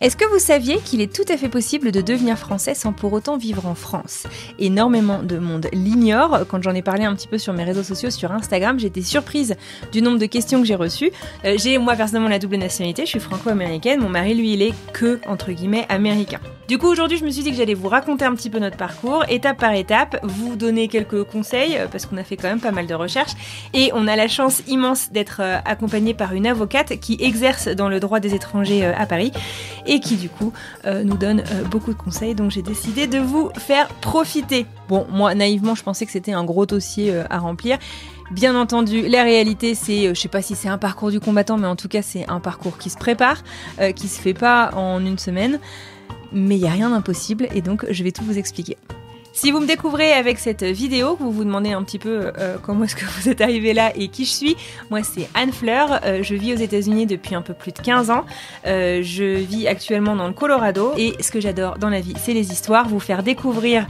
Est-ce que vous saviez qu'il est tout à fait possible de devenir français sans pour autant vivre en France ? Énormément de monde l'ignore. Quand j'en ai parlé un petit peu sur mes réseaux sociaux, sur Instagram, j'étais surprise du nombre de questions que j'ai reçues. J'ai moi personnellement la double nationalité, je suis franco-américaine, mon mari lui il est que, entre guillemets, américain. Du coup aujourd'hui je me suis dit que j'allais vous raconter un petit peu notre parcours, étape par étape, vous donner quelques conseils, parce qu'on a fait quand même pas mal de recherches, et on a la chance immense d'être accompagné par une avocate qui exerce dans le droit des étrangers à Paris, et qui du coup nous donne beaucoup de conseils, donc j'ai décidé de vous faire profiter. Bon, moi naïvement je pensais que c'était un gros dossier à remplir. Bien entendu, la réalité c'est, je sais pas si c'est un parcours du combattant, mais en tout cas c'est un parcours qui se prépare, qui se fait pas en une semaine, mais il n'y a rien d'impossible et donc je vais tout vous expliquer. Si vous me découvrez avec cette vidéo, que vous vous demandez un petit peu comment est-ce que vous êtes arrivé là et qui je suis, moi c'est Anne Fleur, je vis aux États-Unis depuis un peu plus de 15 ans, je vis actuellement dans le Colorado et ce que j'adore dans la vie c'est les histoires, vous faire découvrir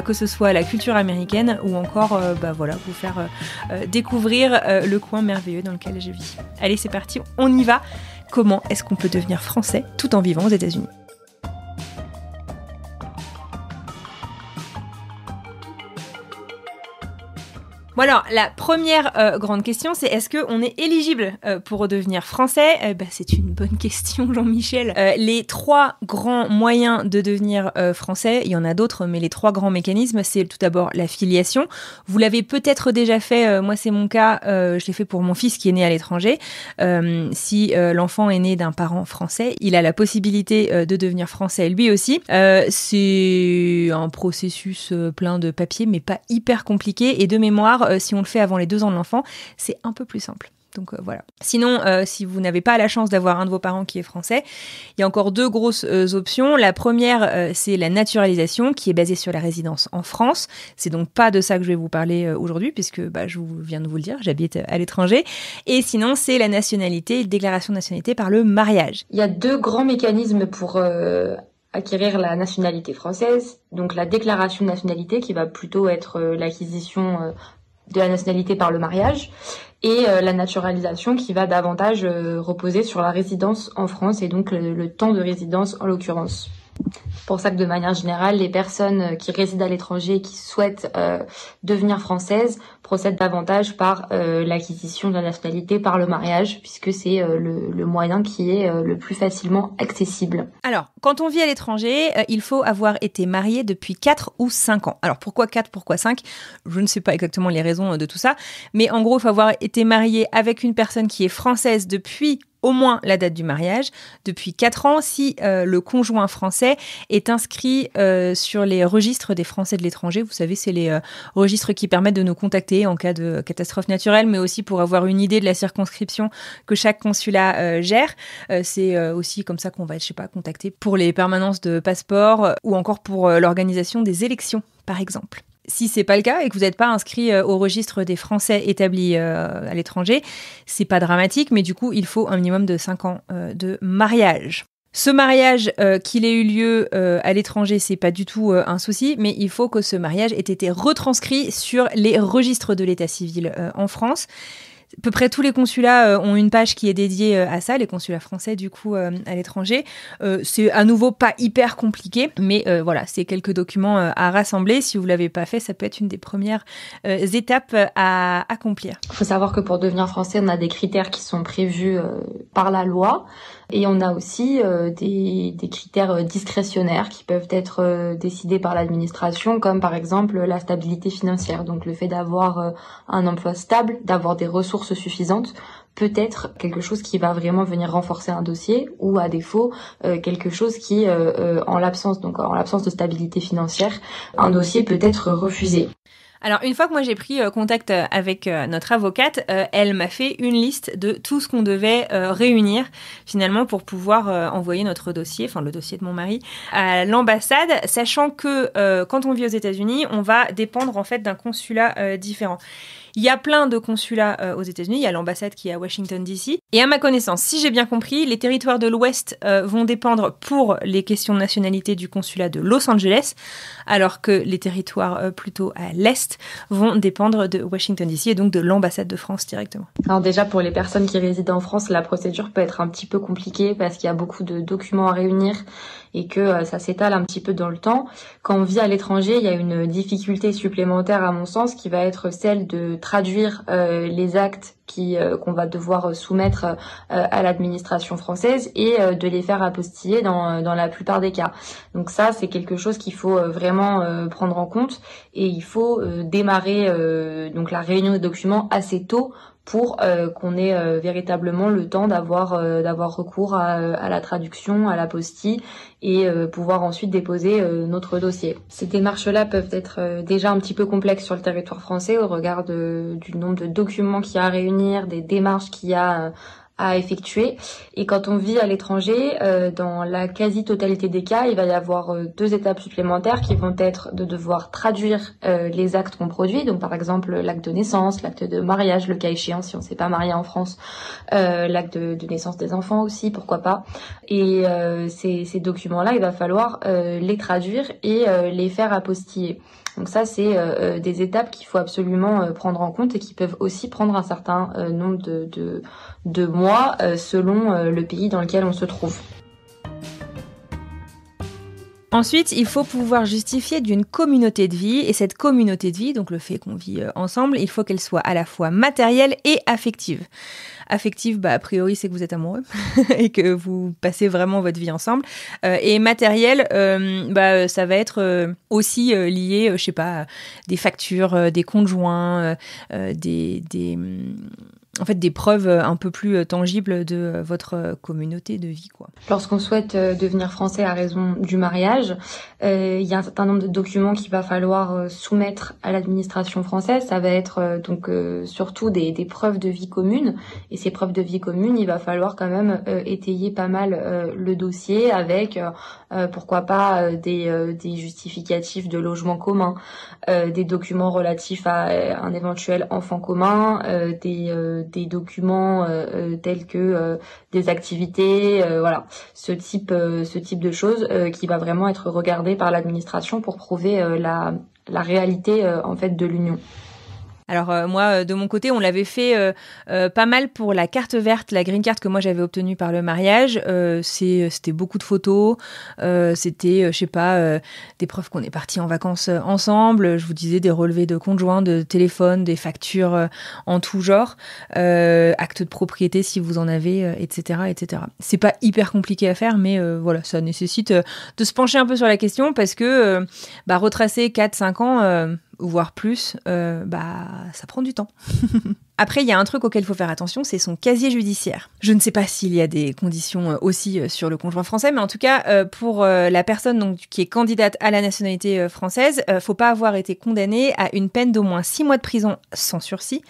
que ce soit la culture américaine ou encore vous faire découvrir le coin merveilleux dans lequel je vis. Allez c'est parti, on y va. Comment est-ce qu'on peut devenir français tout en vivant aux États-Unis ? Bon alors, la première grande question, c'est est-ce qu'on est éligible pour devenir français ? C'est une bonne question, Jean-Michel. Les trois grands moyens de devenir français, il y en a d'autres, mais les trois grands mécanismes, c'est tout d'abord la filiation. Vous l'avez peut-être déjà fait, moi c'est mon cas, je l'ai fait pour mon fils qui est né à l'étranger. Si l'enfant est né d'un parent français, il a la possibilité de devenir français lui aussi. C'est un processus plein de papiers, mais pas hyper compliqué, et de mémoire, si on le fait avant les 2 ans de l'enfant, c'est un peu plus simple. Donc voilà. Sinon, si vous n'avez pas la chance d'avoir un de vos parents qui est français, il y a encore 2 grosses options. La première, c'est la naturalisation, qui est basée sur la résidence en France. C'est donc pas de ça que je vais vous parler aujourd'hui, puisque je viens de vous le dire, j'habite à l'étranger. Et sinon, c'est la nationalité, déclaration de nationalité par le mariage. Il y a 2 grands mécanismes pour acquérir la nationalité française. Donc la déclaration de nationalité, qui va plutôt être l'acquisition de la nationalité par le mariage, et la naturalisation qui va davantage reposer sur la résidence en France et donc le temps de résidence en l'occurrence. C'est pour ça que de manière générale, les personnes qui résident à l'étranger et qui souhaitent devenir françaises procèdent davantage par l'acquisition de la nationalité par le mariage, puisque c'est le moyen qui est le plus facilement accessible. Alors, quand on vit à l'étranger, il faut avoir été marié depuis 4 ou 5 ans. Alors, pourquoi 4, pourquoi 5 ? Je ne sais pas exactement les raisons de tout ça, mais en gros, il faut avoir été marié avec une personne qui est française depuis au moins la date du mariage, depuis 4 ans, si le conjoint français est inscrit sur les registres des Français de l'étranger. Vous savez, c'est les registres qui permettent de nous contacter en cas de catastrophe naturelle, mais aussi pour avoir une idée de la circonscription que chaque consulat gère. C'est aussi comme ça qu'on va être, contacté pour les permanences de passeport ou encore pour l'organisation des élections, par exemple. Si c'est pas le cas et que vous n'êtes pas inscrit au registre des Français établis à l'étranger, c'est pas dramatique, mais du coup, il faut un minimum de 5 ans de mariage. Ce mariage, qu'il ait eu lieu à l'étranger, c'est pas du tout un souci, mais il faut que ce mariage ait été retranscrit sur les registres de l'état civil en France. À peu près tous les consulats ont une page qui est dédiée à ça, les consulats français du coup à l'étranger. C'est à nouveau pas hyper compliqué, mais voilà, c'est quelques documents à rassembler. Si vous l'avez pas fait, ça peut être une des premières étapes à accomplir. Il faut savoir que pour devenir français, on a des critères qui sont prévus par la loi. Et on a aussi des critères discrétionnaires qui peuvent être décidés par l'administration, comme par exemple la stabilité financière. Donc le fait d'avoir un emploi stable, d'avoir des ressources suffisantes, peut être quelque chose qui va vraiment venir renforcer un dossier, ou à défaut quelque chose qui, en l'absence de stabilité financière, un dossier peut être refusé. Alors, une fois que moi j'ai pris contact avec notre avocate, elle m'a fait une liste de tout ce qu'on devait réunir finalement pour pouvoir envoyer notre dossier, enfin le dossier de mon mari, à l'ambassade, sachant que quand on vit aux États-Unis, on va dépendre en fait d'un consulat différent. Il y a plein de consulats aux États-Unis, il y a l'ambassade qui est à Washington DC. Et à ma connaissance, si j'ai bien compris, les territoires de l'Ouest vont dépendre pour les questions de nationalité du consulat de Los Angeles, alors que les territoires plutôt à l'Est vont dépendre de Washington DC et donc de l'ambassade de France directement. Alors déjà, pour les personnes qui résident en France, la procédure peut être un petit peu compliquée parce qu'il y a beaucoup de documents à réunir et que ça s'étale un petit peu dans le temps. Quand on vit à l'étranger, il y a une difficulté supplémentaire à mon sens qui va être celle de traduire les actes qu'on va devoir soumettre à l'administration française et de les faire apostiller dans la plupart des cas. Donc ça, c'est quelque chose qu'il faut vraiment prendre en compte et il faut démarrer donc la réunion des documents assez tôt pour qu'on ait véritablement le temps d'avoir recours à la traduction, à l'apostille et pouvoir ensuite déposer notre dossier. Ces démarches-là peuvent être déjà un petit peu complexes sur le territoire français au regard du nombre de documents qu'il y a à réunir, des démarches qu'il y a à effectuer. Et quand on vit à l'étranger, dans la quasi-totalité des cas, il va y avoir 2 étapes supplémentaires qui vont être de devoir traduire les actes qu'on produit, donc par exemple l'acte de naissance, l'acte de mariage, le cas échéant si on ne s'est pas marié en France, l'acte de naissance des enfants aussi, pourquoi pas. Et ces documents-là, il va falloir les traduire et les faire apostiller. Donc ça, c'est des étapes qu'il faut absolument prendre en compte et qui peuvent aussi prendre un certain nombre de mois selon le pays dans lequel on se trouve. Ensuite, il faut pouvoir justifier d'une communauté de vie, et cette communauté de vie, donc le fait qu'on vit ensemble, il faut qu'elle soit à la fois matérielle et affective. Affective, a priori, c'est que vous êtes amoureux et que vous passez vraiment votre vie ensemble. Et matériel, ça va être aussi lié, je sais pas, des factures, des conjoints, en fait, des preuves un peu plus tangibles de votre communauté de vie, quoi. Lorsqu'on souhaite devenir français à raison du mariage, il y a un certain nombre de documents qu'il va falloir soumettre à l'administration française. Ça va être surtout des preuves de vie commune. Et ces preuves de vie commune, il va falloir quand même étayer pas mal le dossier avec, pourquoi pas, des justificatifs de logement commun, des documents relatifs à un éventuel enfant commun, des documents tels que des activités, voilà, ce type de choses qui va vraiment être regardé par l'administration pour prouver la réalité en fait de l'union. Alors moi, de mon côté, on l'avait fait pas mal pour la carte verte, la green card que moi j'avais obtenue par le mariage. C'était beaucoup de photos, c'était, je sais pas, des preuves qu'on est partis en vacances ensemble. Je vous disais des relevés de conjoints, de téléphone, des factures en tout genre, actes de propriété si vous en avez, etc., etc. C'est pas hyper compliqué à faire, mais voilà, ça nécessite de se pencher un peu sur la question parce que retracer 4-5 ans... voire plus, ça prend du temps. Après, il y a un truc auquel il faut faire attention, c'est son casier judiciaire. Je ne sais pas s'il y a des conditions aussi sur le conjoint français, mais en tout cas, pour la personne donc, qui est candidate à la nationalité française, faut pas avoir été condamné à une peine d'au moins 6 mois de prison sans sursis,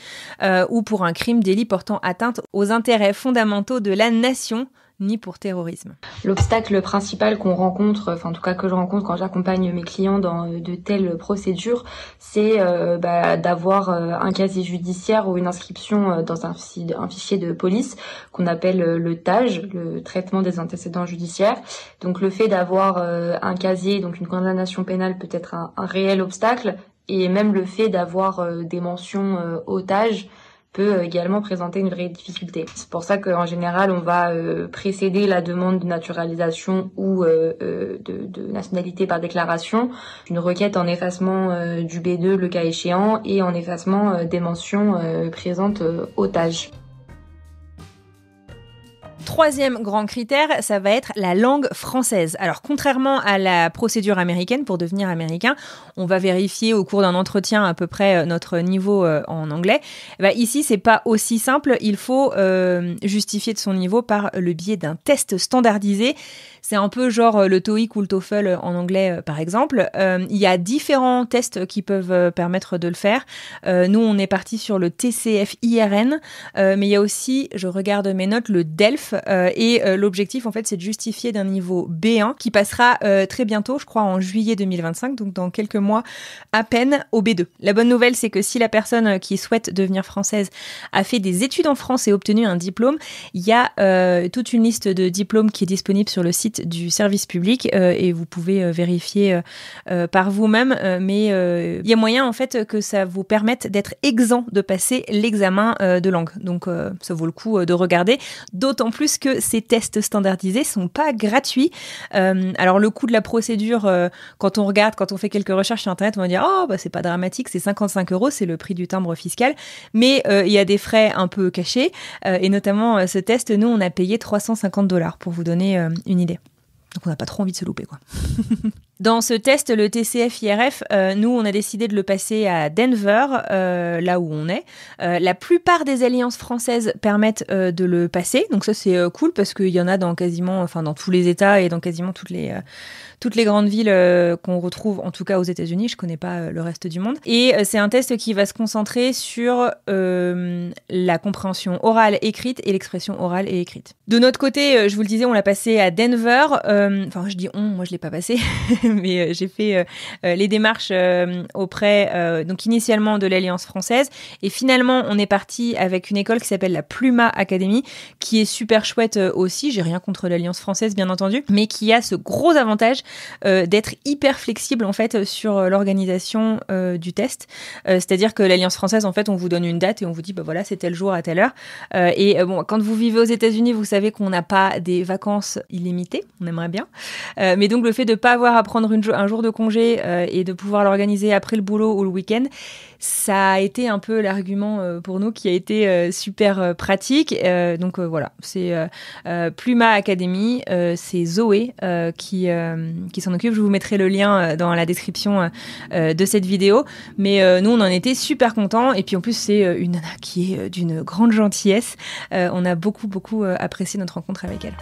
ou pour un crime délit portant atteinte aux intérêts fondamentaux de la nation, ni pour terrorisme. L'obstacle principal qu'on rencontre, enfin en tout cas que je rencontre quand j'accompagne mes clients dans de telles procédures, c'est d'avoir un casier judiciaire ou une inscription dans un fichier de police qu'on appelle le TAJ, le traitement des antécédents judiciaires. Donc le fait d'avoir un casier, donc une condamnation pénale peut être un réel obstacle, et même le fait d'avoir des mentions au TAJ peut également présenter une vraie difficulté. C'est pour ça qu'en général, on va précéder la demande de naturalisation ou de nationalité par déclaration, une requête en effacement du B2, le cas échéant, et en effacement des mentions présentes au TAJ. Troisième grand critère, ça va être la langue française. Alors, contrairement à la procédure américaine, pour devenir américain, on va vérifier au cours d'un entretien à peu près notre niveau en anglais. Ici, c'est pas aussi simple. Il faut justifier de son niveau par le biais d'un test standardisé. C'est un peu genre le TOEIC ou le TOEFL en anglais, par exemple. Il y a différents tests qui peuvent permettre de le faire. Nous, on est parti sur le TCF-IRN, mais il y a aussi, je regarde mes notes, le DELF. Et l'objectif, en fait, c'est de justifier d'un niveau B1 qui passera très bientôt, je crois en juillet 2025, donc dans quelques mois à peine, au B2. La bonne nouvelle, c'est que si la personne qui souhaite devenir française a fait des études en France et obtenu un diplôme, il y a toute une liste de diplômes qui est disponible sur le site du service public et vous pouvez vérifier par vous-même, mais il y a moyen en fait que ça vous permette d'être exempt de passer l'examen de langue. Donc ça vaut le coup de regarder, d'autant plus que ces tests standardisés sont pas gratuits. Alors le coût de la procédure, quand on fait quelques recherches sur internet, on va dire oh bah c'est pas dramatique, c'est 55 €, c'est le prix du timbre fiscal, mais il y a des frais un peu cachés et notamment ce test, nous on a payé 350 $ pour vous donner une idée. Donc on n'a pas trop envie de se louper, quoi. Dans ce test, le TCF-IRF, nous, on a décidé de le passer à Denver, là où on est. La plupart des alliances françaises permettent de le passer. Donc ça, c'est cool parce qu'il y en a dans dans tous les États et dans quasiment toutes les grandes villes qu'on retrouve, en tout cas aux États-Unis. Je connais pas le reste du monde. Et c'est un test qui va se concentrer sur la compréhension orale écrite et l'expression orale et écrite. De notre côté, je vous le disais, on l'a passé à Denver. Je dis on, moi je l'ai pas passé. Mais j'ai fait les démarches auprès, donc initialement de l'Alliance française, et finalement on est parti avec une école qui s'appelle la Pluma Academy, qui est super chouette aussi. J'ai rien contre l'Alliance française bien entendu, mais qui a ce gros avantage d'être hyper flexible en fait sur l'organisation du test. C'est-à-dire que l'Alliance française, en fait, on vous donne une date et on vous dit bah voilà, c'est tel jour à telle heure. Bon, quand vous vivez aux États-Unis, vous savez qu'on n'a pas des vacances illimitées, on aimerait bien, mais donc le fait de pas avoir à prendre un jour de congé et de pouvoir l'organiser après le boulot ou le week-end, ça a été un peu l'argument pour nous qui a été super pratique. Donc voilà, c'est Pluma Academy, c'est Zoé qui s'en occupe. Je vous mettrai le lien dans la description de cette vidéo. Mais nous, on en était super contents. Et puis en plus, c'est une nana qui est d'une grande gentillesse. On a beaucoup apprécié notre rencontre avec elle.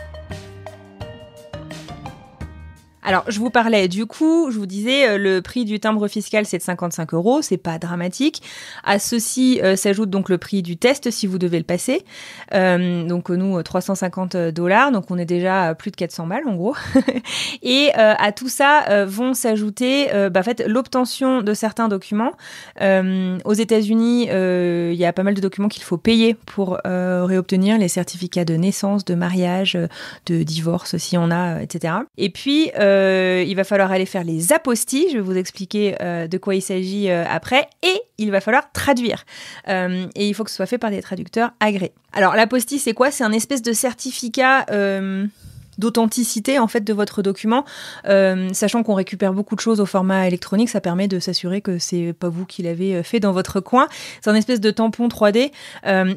Alors, je vous parlais du coup, je vous disais, le prix du timbre fiscal, c'est de 55 €, c'est pas dramatique. À ceci s'ajoute donc le prix du test si vous devez le passer. Donc nous, 350 $, donc on est déjà à plus de 400 balles en gros. Et à tout ça vont s'ajouter en fait, l'obtention de certains documents. Aux États-Unis, il y a pas mal de documents qu'il faut payer pour réobtenir les certificats de naissance, de mariage, de divorce si on a, etc. Et puis, il va falloir aller faire les apostilles, je vais vous expliquer de quoi il s'agit après, et il va falloir traduire. Et il faut que ce soit fait par des traducteurs agréés. Alors l'apostille, c'est quoi ? C'est un espèce de certificat d'authenticité en fait de votre document, sachant qu'on récupère beaucoup de choses au format électronique, ça permet de s'assurer que c'est pas vous qui l'avez fait dans votre coin. C'est un espèce de tampon 3D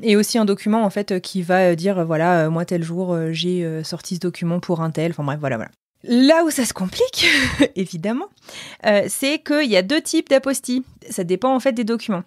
et aussi un document en fait qui va dire voilà, moi tel jour j'ai sorti ce document pour un tel, enfin bref, voilà. Là où ça se complique, évidemment, c'est qu'il y a 2 types d'apostilles. Ça dépend en fait des documents.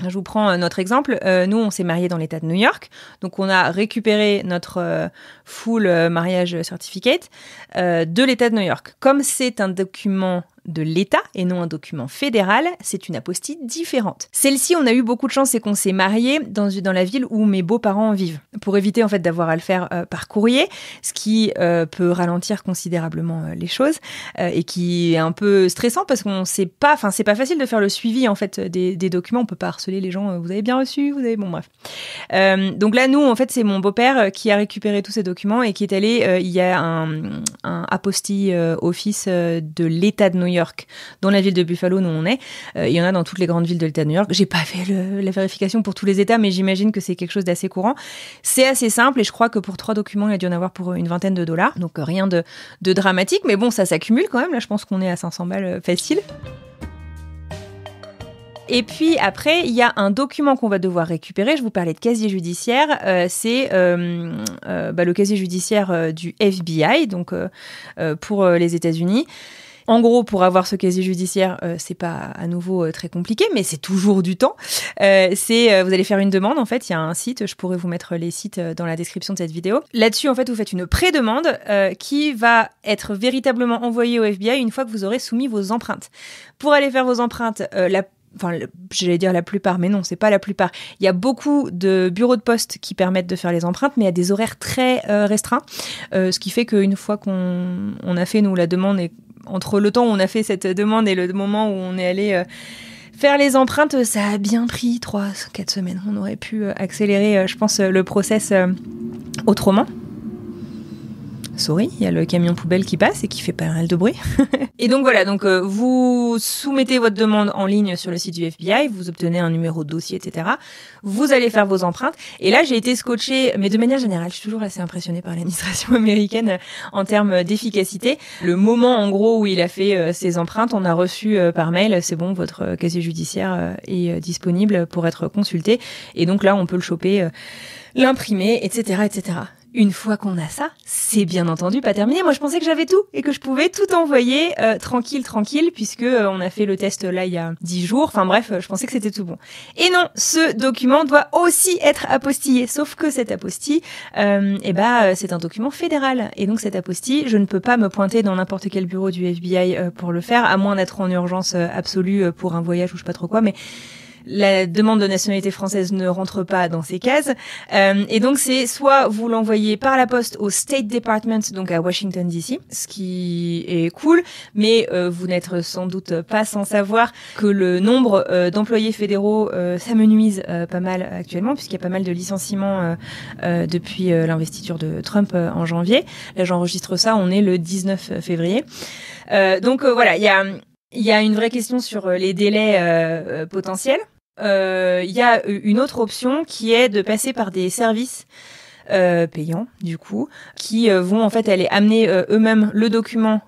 Je vous prends notre exemple. Nous, on s'est mariés dans l'État de New York. Donc, on a récupéré notre full mariage certificate de l'État de New York. Comme c'est un document de l'État et non un document fédéral, c'est une apostille différente. Celle-ci, on a eu beaucoup de chance, c'est qu'on s'est mariés dans la ville où mes beaux-parents vivent, pour éviter en fait d'avoir à le faire par courrier, ce qui peut ralentir considérablement les choses et qui est un peu stressant parce qu'on sait pas, enfin c'est pas facile de faire le suivi en fait des documents, on peut pas harceler les gens, vous avez bien reçu, bon bref. Donc là nous en fait c'est mon beau-père qui a récupéré tous ces documents et qui est allé, il y a un apostille office de l'État de New York dans la ville de Buffalo, nous on est. Il y en a dans toutes les grandes villes de l'État de New York. J'ai pas fait la vérification pour tous les États, mais j'imagine que c'est quelque chose d'assez courant. C'est assez simple et je crois que pour 3 documents, il y a dû en avoir pour une vingtaine de $. Donc rien de dramatique, mais bon, ça s'accumule quand même. Là, je pense qu'on est à 500 balles facile. Et puis après, il y a un document qu'on va devoir récupérer. Je vous parlais de casier judiciaire. C'est le casier judiciaire du FBI, donc pour les États-Unis. En gros, pour avoir ce casier judiciaire, c'est pas à nouveau très compliqué, mais c'est toujours du temps. Vous allez faire une demande. En fait, il y a un site. Je pourrais vous mettre les sites dans la description de cette vidéo. Là-dessus, en fait, vous faites une pré-demande qui va être véritablement envoyée au FBI une fois que vous aurez soumis vos empreintes. Pour aller faire vos empreintes, j'allais dire la plupart, mais non, c'est pas la plupart. Il y a beaucoup de bureaux de poste qui permettent de faire les empreintes, mais il y a des horaires très restreints, ce qui fait qu'une fois qu'on a fait, nous, la demande, et entre le temps où on a fait cette demande et le moment où on est allé faire les empreintes, ça a bien pris 3-4 semaines. On aurait pu accélérer, je pense, le process autrement. Sorry, il y a le camion poubelle qui passe et qui fait pas mal de bruit. Et donc voilà, vous soumettez votre demande en ligne sur le site du FBI, vous obtenez un numéro de dossier, etc. Vous allez faire vos empreintes. Et là, j'ai été scotchée, mais de manière générale, je suis toujours assez impressionnée par l'administration américaine en termes d'efficacité. Le moment, en gros, où il a fait ses empreintes, on a reçu par mail, c'est bon, votre casier judiciaire est disponible pour être consulté. Et donc là, on peut le choper, l'imprimer, etc., etc. Une fois qu'on a ça, c'est bien entendu pas terminé. Moi, je pensais que j'avais tout et que je pouvais tout envoyer tranquille, puisque on a fait le test là il y a 10 jours. Enfin bref, je pensais que c'était tout bon. Et non, ce document doit aussi être apostillé. Sauf que cette apostille, c'est un document fédéral. Et donc cette apostille, je ne peux pas me pointer dans n'importe quel bureau du FBI pour le faire, à moins d'être en urgence absolue pour un voyage ou je sais pas trop quoi. Mais la demande de nationalité française ne rentre pas dans ces cases. Et donc, c'est soit vous l'envoyez par la poste au State Department, donc à Washington DC, ce qui est cool, mais vous n'êtes sans doute pas sans savoir que le nombre d'employés fédéraux s'amenuise pas mal actuellement, puisqu'il y a pas mal de licenciements depuis l'investiture de Trump en janvier. Là, j'enregistre ça, on est le 19 février. Voilà, il y a une vraie question sur les délais potentiels. Il y a une autre option qui est de passer par des services payants, du coup, qui vont en fait aller amener eux-mêmes le document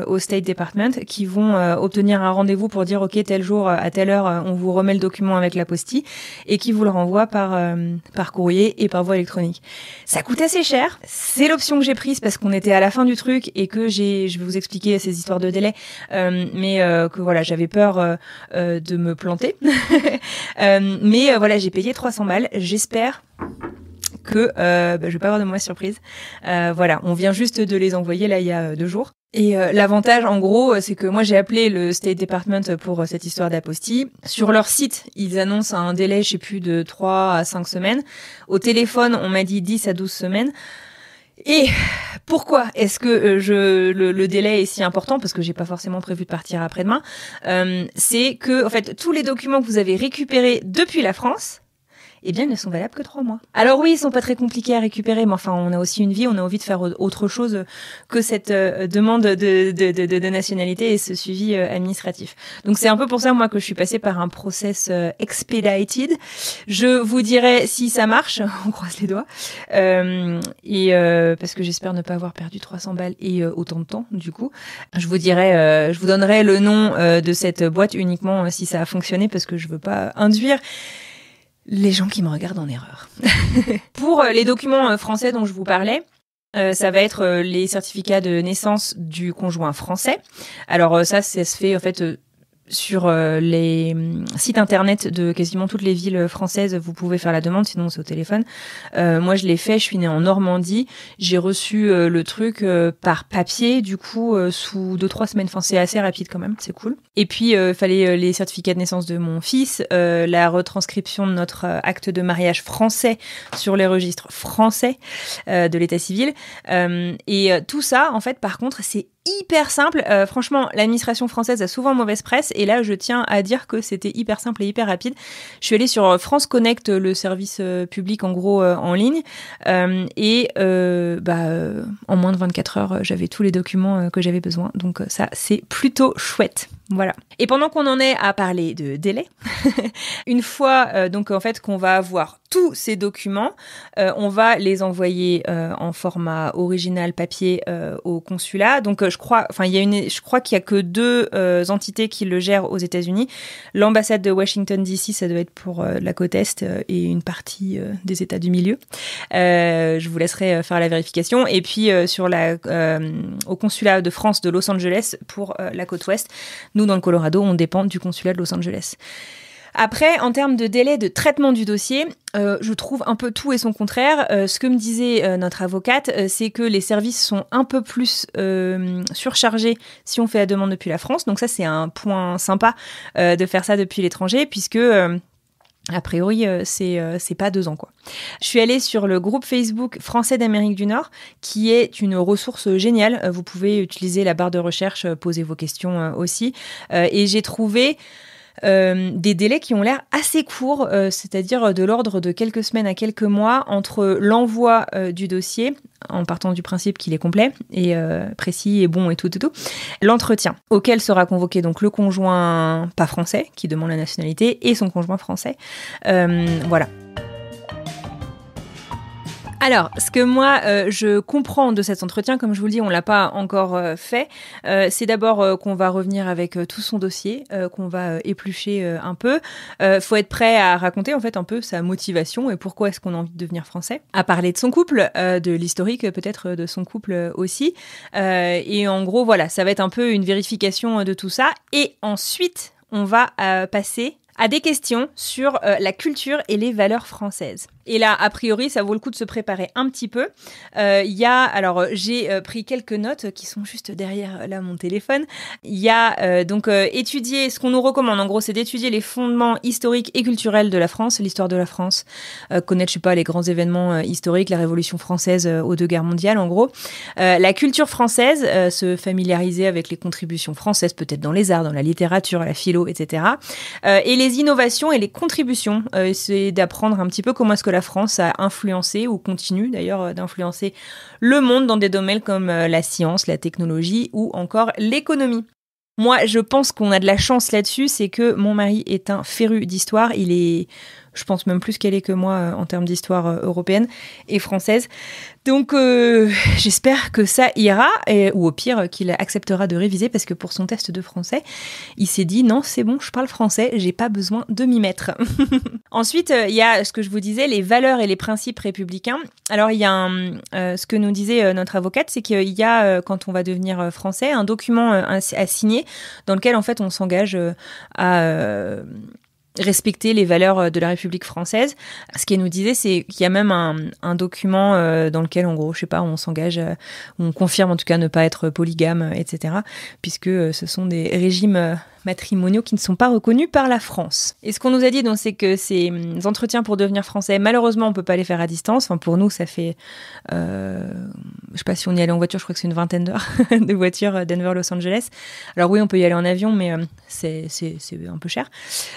au State Department, qui vont obtenir un rendez-vous pour dire ok, tel jour à telle heure on vous remet le document avec l'apostille, et qui vous le renvoie par courrier et par voie électronique. Ça coûte assez cher. C'est l'option que j'ai prise parce qu'on était à la fin du truc et que je vais vous expliquer ces histoires de délai, mais que voilà, j'avais peur de me planter. Mais voilà, j'ai payé 300 balles. J'espère que je vais pas avoir de mauvaise surprise. Voilà, on vient juste de les envoyer là il y a 2 jours. Et l'avantage, en gros, c'est que moi j'ai appelé le State Department pour cette histoire d'apostille. Sur leur site, ils annoncent un délai, je sais plus, de 3 à 5 semaines. Au téléphone, on m'a dit 10 à 12 semaines. Et pourquoi est-ce que le délai est si important? Parce que j'ai pas forcément prévu de partir après-demain. C'est que, en fait, tous les documents que vous avez récupérés depuis la France, eh bien, ils ne sont valables que 3 mois. Alors oui, ils sont pas très compliqués à récupérer, mais enfin, on a aussi une vie, on a envie de faire autre chose que cette demande de nationalité et ce suivi administratif. Donc c'est un peu pour ça, moi, que je suis passée par un process expedited. Je vous dirai si ça marche, on croise les doigts, parce que j'espère ne pas avoir perdu 300 balles et autant de temps, du coup. Je vous donnerai le nom de cette boîte uniquement si ça a fonctionné, parce que je veux pas induire les gens qui me regardent en erreur. Pour les documents français dont je vous parlais, ça va être les certificats de naissance du conjoint français. Alors ça se fait en fait sur les sites internet de quasiment toutes les villes françaises. Vous pouvez faire la demande, sinon c'est au téléphone. Moi je l'ai fait, je suis née en Normandie. J'ai reçu le truc par papier, du coup sous 2-3 semaines. Enfin c'est assez rapide quand même, c'est cool. Et puis fallait les certificats de naissance de mon fils, la retranscription de notre acte de mariage français sur les registres français de l'état civil. Et tout ça, en fait, par contre, c'est hyper simple. Franchement, l'administration française a souvent mauvaise presse, et là, je tiens à dire que c'était hyper simple et hyper rapide. Je suis allée sur France Connect, le service public, en gros, en ligne, et en moins de 24 heures, j'avais tous les documents que j'avais besoin. Donc ça, c'est plutôt chouette. Voilà. Et pendant qu'on en est à parler de délai, une fois donc en fait qu'on va avoir tous ces documents, on va les envoyer en format original papier au consulat. Donc je crois qu'il y a que 2 entités qui le gèrent aux États-Unis. L'ambassade de Washington DC, ça doit être pour la côte est et une partie des États du milieu. Je vous laisserai faire la vérification. Et puis au consulat de France de Los Angeles pour la côte ouest. Nous, dans le Colorado, on dépend du consulat de Los Angeles. Après, en termes de délai de traitement du dossier, je trouve un peu tout et son contraire. Ce que me disait notre avocate, c'est que les services sont un peu plus surchargés si on fait la demande depuis la France. Donc ça, c'est un point sympa de faire ça depuis l'étranger, puisque... a priori, c'est pas 2 ans, quoi. Je suis allée sur le groupe Facebook Français d'Amérique du Nord, qui est une ressource géniale. Vous pouvez utiliser la barre de recherche, poser vos questions aussi. Et j'ai trouvé des délais qui ont l'air assez courts, c'est-à-dire de l'ordre de quelques semaines à quelques mois entre l'envoi du dossier, en partant du principe qu'il est complet et précis et bon et tout, l'entretien auquel sera convoqué donc le conjoint pas français qui demande la nationalité et son conjoint français. Voilà. Alors, ce que moi, je comprends de cet entretien, comme je vous le dis, on l'a pas encore fait, c'est d'abord qu'on va revenir avec tout son dossier, qu'on va éplucher un peu. Faut être prêt à raconter en fait un peu sa motivation et pourquoi est-ce qu'on a envie de devenir français, à parler de son couple, de l'historique peut-être de son couple aussi. Et en gros, voilà, ça va être un peu une vérification de tout ça. Et ensuite, on va passer à des questions sur la culture et les valeurs françaises. Et là, a priori, ça vaut le coup de se préparer un petit peu. Alors, j'ai pris quelques notes qui sont juste derrière là mon téléphone. Il y a donc étudier, ce qu'on nous recommande en gros, c'est d'étudier les fondements historiques et culturels de la France, l'histoire de la France, connaître, je sais pas, les grands événements historiques, la Révolution française aux 2 guerres mondiales en gros. La culture française, se familiariser avec les contributions françaises, peut-être dans les arts, dans la littérature, la philo, etc. Et les innovations et les contributions, c'est d'apprendre un petit peu comment est-ce que la France a influencé ou continue d'ailleurs d'influencer le monde dans des domaines comme la science, la technologie ou encore l'économie. Moi, je pense qu'on a de la chance là-dessus, c'est que mon mari est un féru d'histoire, il est, je pense même plus calé que moi en termes d'histoire européenne et française. Donc j'espère que ça ira, ou au pire qu'il acceptera de réviser, parce que pour son test de français, il s'est dit non, c'est bon, je parle français, j'ai pas besoin de m'y mettre. Ensuite, il y a ce que je vous disais, les valeurs et les principes républicains. Alors il y a ce que nous disait notre avocate, c'est qu'il y a, quand on va devenir français, un document à signer dans lequel en fait on s'engage à respecter les valeurs de la République française. Ce qu'elle nous disait, c'est qu'il y a même un document dans lequel, en gros, je sais pas, on s'engage, on confirme en tout cas ne pas être polygame, etc. Puisque ce sont des régimes matrimoniaux qui ne sont pas reconnus par la France. Et ce qu'on nous a dit, donc, c'est que ces entretiens pour devenir français, malheureusement, on peut pas les faire à distance. Enfin, pour nous, ça fait, je sais pas si on y allait en voiture, je crois que c'est une 20aine d'heures de voiture Denver-Los Angeles. Alors oui, on peut y aller en avion, mais c'est un peu cher.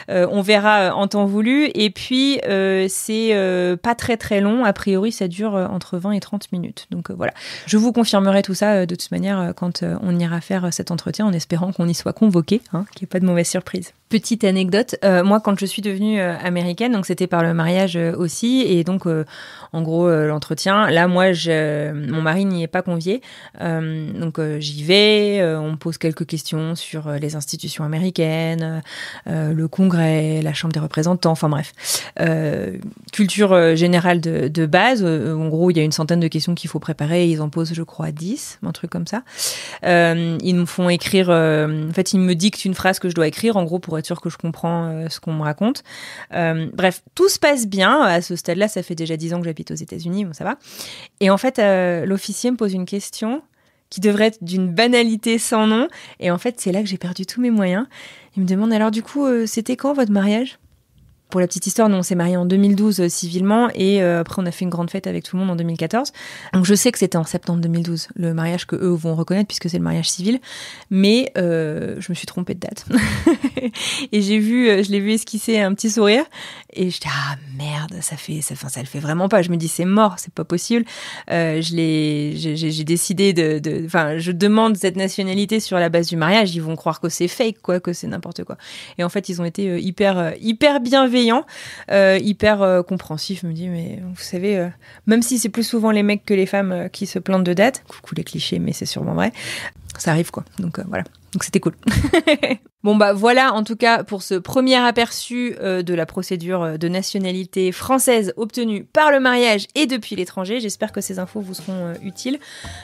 On verra en temps voulu. Et puis, c'est pas très très long. A priori, ça dure entre 20 et 30 minutes. Donc voilà. Je vous confirmerai tout ça de toute manière quand on ira faire cet entretien, en espérant qu'on y soit convoqué, hein, qu'il n'y ait pas de mauvaise surprise. Petite anecdote, moi quand je suis devenue américaine, donc c'était par le mariage aussi, et donc en gros l'entretien, là moi mon mari n'y est pas convié, donc j'y vais, on me pose quelques questions sur les institutions américaines, le Congrès, la Chambre des représentants, enfin bref, culture générale de base, en gros il y a une centaine de questions qu'il faut préparer, ils en posent je crois 10, un truc comme ça. Ils me font écrire, en fait ils me dictent une phrase que je dois écrire, en gros pour être sûr que je comprends ce qu'on me raconte. Bref, tout se passe bien. À ce stade-là, ça fait déjà 10 ans que j'habite aux États-Unis, bon, ça va. Et en fait, l'officier me pose une question qui devrait être d'une banalité sans nom. Et en fait, c'est là que j'ai perdu tous mes moyens. Il me demande alors du coup, c'était quand votre mariage ? Pour la petite histoire, nous on s'est mariés en 2012 civilement et après on a fait une grande fête avec tout le monde en 2014. Donc je sais que c'était en septembre 2012 le mariage que eux vont reconnaître puisque c'est le mariage civil, mais je me suis trompée de date. Et je l'ai vu esquisser un petit sourire et j'étais ah merde, ça le fait vraiment pas. Je me dis c'est mort, c'est pas possible. J'ai décidé je demande cette nationalité sur la base du mariage. Ils vont croire que c'est fake, quoi, que c'est n'importe quoi. Et en fait ils ont été hyper bienveillants, hyper compréhensifs. Je me dis mais vous savez, même si c'est plus souvent les mecs que les femmes qui se plantent de date, coucou les clichés, mais c'est sûrement vrai. Ça arrive quoi. Donc voilà. Donc c'était cool. Bon bah voilà en tout cas pour ce premier aperçu de la procédure de nationalité française obtenue par le mariage et depuis l'étranger. J'espère que ces infos vous seront utiles.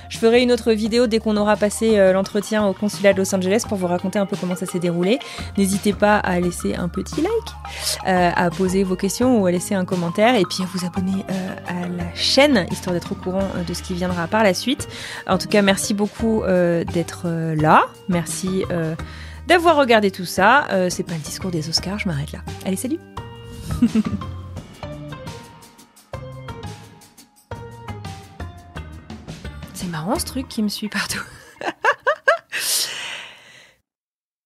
Je ferai une autre vidéo dès qu'on aura passé l'entretien au consulat de Los Angeles pour vous raconter un peu comment ça s'est déroulé. N'hésitez pas à laisser un petit like, à poser vos questions ou à laisser un commentaire et puis à vous abonner à la chaîne histoire d'être au courant de ce qui viendra par la suite. En tout cas merci beaucoup d'être là. Merci d'avoir regardé tout ça. C'est pas le discours des Oscars, je m'arrête là. Allez, salut. C'est marrant ce truc qui me suit partout.